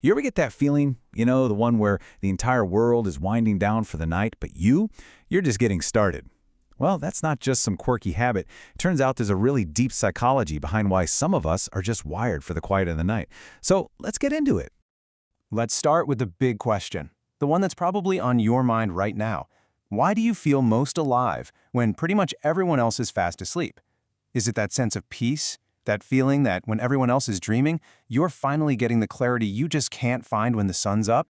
You ever get that feeling, the one where the entire world is winding down for the night, but you're just getting started? Well, that's not just some quirky habit. It turns out there's a really deep psychology behind why some of us are just wired for the quiet of the night. So let's get into it. Let's start with the big question, the one that's probably on your mind right now. Why do you feel most alive when pretty much everyone else is fast asleep? Is it that sense of peace? That feeling that when everyone else is dreaming, you're finally getting the clarity you just can't find when the sun's up?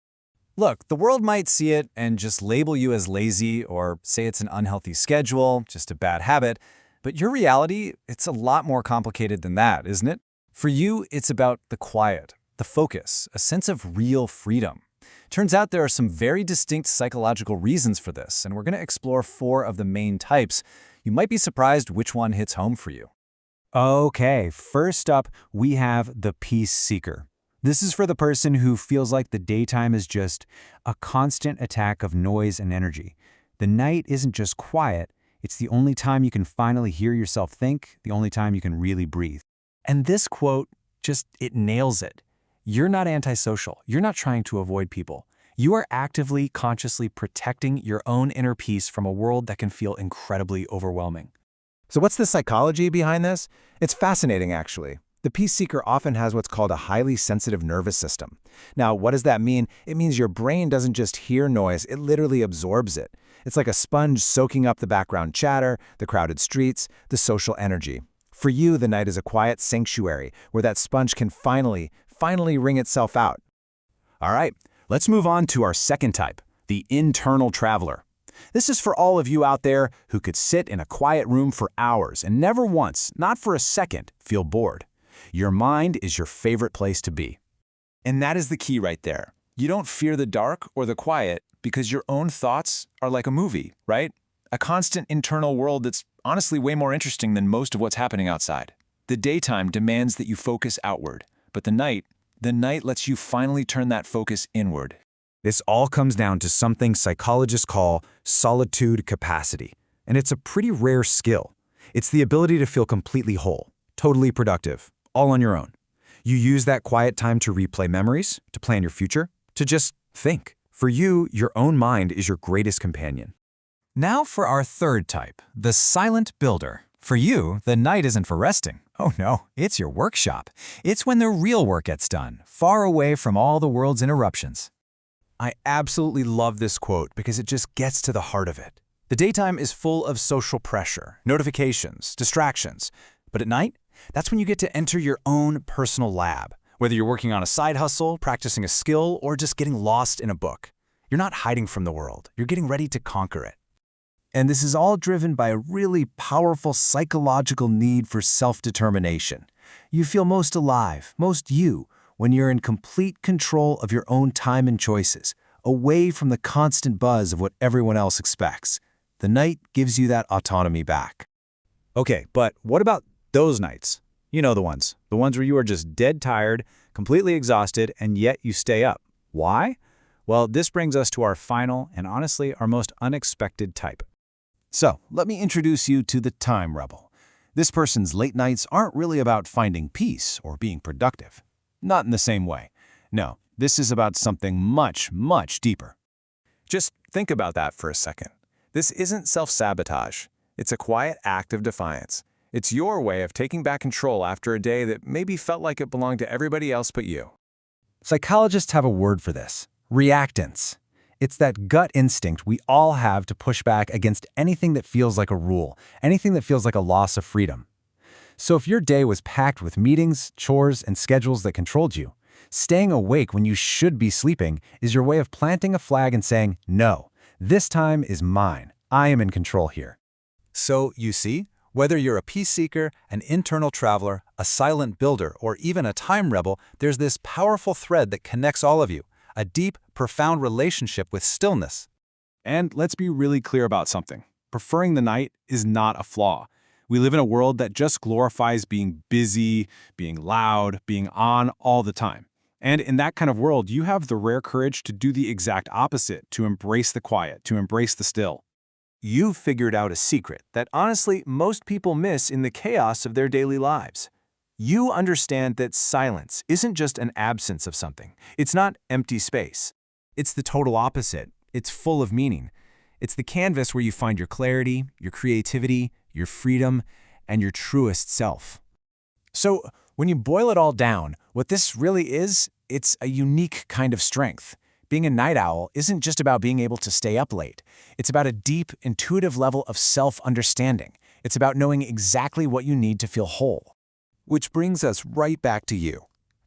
Look, the world might see it and just label you as lazy or say it's an unhealthy schedule, just a bad habit, but your reality, it's a lot more complicated than that, isn't it? For you, it's about the quiet, the focus, a sense of real freedom. Turns out there are some very distinct psychological reasons for this, and we're going to explore 4 of the main types. You might be surprised which one hits home for you. Okay, first up, we have the peace seeker. This is for the person who feels like the daytime is just a constant attack of noise and energy. The night isn't just quiet, it's the only time you can finally hear yourself think, the only time you can really breathe. And this quote, it nails it. You're not antisocial. You're not trying to avoid people. You are actively, consciously protecting your own inner peace from a world that can feel incredibly overwhelming. So what's the psychology behind this? It's fascinating, actually. The peace seeker often has what's called a highly sensitive nervous system. Now, what does that mean? It means your brain doesn't just hear noise, it literally absorbs it. It's like a sponge soaking up the background chatter, the crowded streets, the social energy. For you, the night is a quiet sanctuary where that sponge can finally wring itself out. All right, let's move on to our second type, the internal traveler. This is for all of you out there who could sit in a quiet room for hours and never once, not for a second, feel bored. Your mind is your favorite place to be. And that is the key right there. You don't fear the dark or the quiet because your own thoughts are like a movie, right? A constant internal world that's honestly way more interesting than most of what's happening outside. The daytime demands that you focus outward, but the night lets you finally turn that focus inward. This all comes down to something psychologists call solitude capacity, and it's a pretty rare skill. It's the ability to feel completely whole, totally productive, all on your own. You use that quiet time to replay memories, to plan your future, to just think. For you, your own mind is your greatest companion. Now for our third type, the silent builder. For you, the night isn't for resting. Oh no, it's your workshop. It's when the real work gets done, far away from all the world's interruptions. I absolutely love this quote because it just gets to the heart of it. The daytime is full of social pressure, notifications, distractions. But at night, that's when you get to enter your own personal lab. Whether you're working on a side hustle, practicing a skill, or just getting lost in a book. You're not hiding from the world. You're getting ready to conquer it. And this is all driven by a really powerful psychological need for self-determination. You feel most alive, most you, when you're in complete control of your own time and choices, away from the constant buzz of what everyone else expects. The night gives you that autonomy back. Okay, but what about those nights? You know the ones where you are just dead tired, completely exhausted, and yet you stay up. Why? Well, this brings us to our final and honestly our most unexpected type. So, let me introduce you to the time rebel. This person's late nights aren't really about finding peace or being productive. Not in the same way. No, this is about something much, much deeper. Just think about that for a second. This isn't self-sabotage. It's a quiet act of defiance. It's your way of taking back control after a day that maybe felt like it belonged to everybody else but you. Psychologists have a word for this: reactance. It's that gut instinct we all have to push back against anything that feels like a rule, anything that feels like a loss of freedom. So if your day was packed with meetings, chores, and schedules that controlled you, staying awake when you should be sleeping is your way of planting a flag and saying, no, this time is mine. I am in control here. So, you see, whether you're a peace seeker, an internal traveler, a silent builder, or even a time rebel, there's this powerful thread that connects all of you, a deep, profound relationship with stillness. And let's be really clear about something. Preferring the night is not a flaw. We live in a world that just glorifies being busy, being loud, being on all the time. And in that kind of world, you have the rare courage to do the exact opposite, to embrace the quiet, to embrace the still. You've figured out a secret that honestly most people miss in the chaos of their daily lives. You understand that silence isn't just an absence of something. It's not empty space. It's the total opposite. It's full of meaning. It's the canvas where you find your clarity, your creativity, your freedom, and your truest self. So, when you boil it all down, what this really is, it's a unique kind of strength. Being a night owl isn't just about being able to stay up late. It's about a deep, intuitive level of self-understanding. It's about knowing exactly what you need to feel whole. Which brings us right back to you.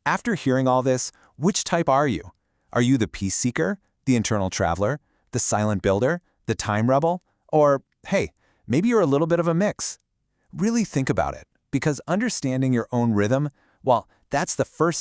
After hearing all this, which type are you? Are you the peace seeker, the internal traveler, the silent builder, the time rebel? Or, hey, maybe you're a little bit of a mix. Really think about it, because understanding your own rhythm, well, that's the first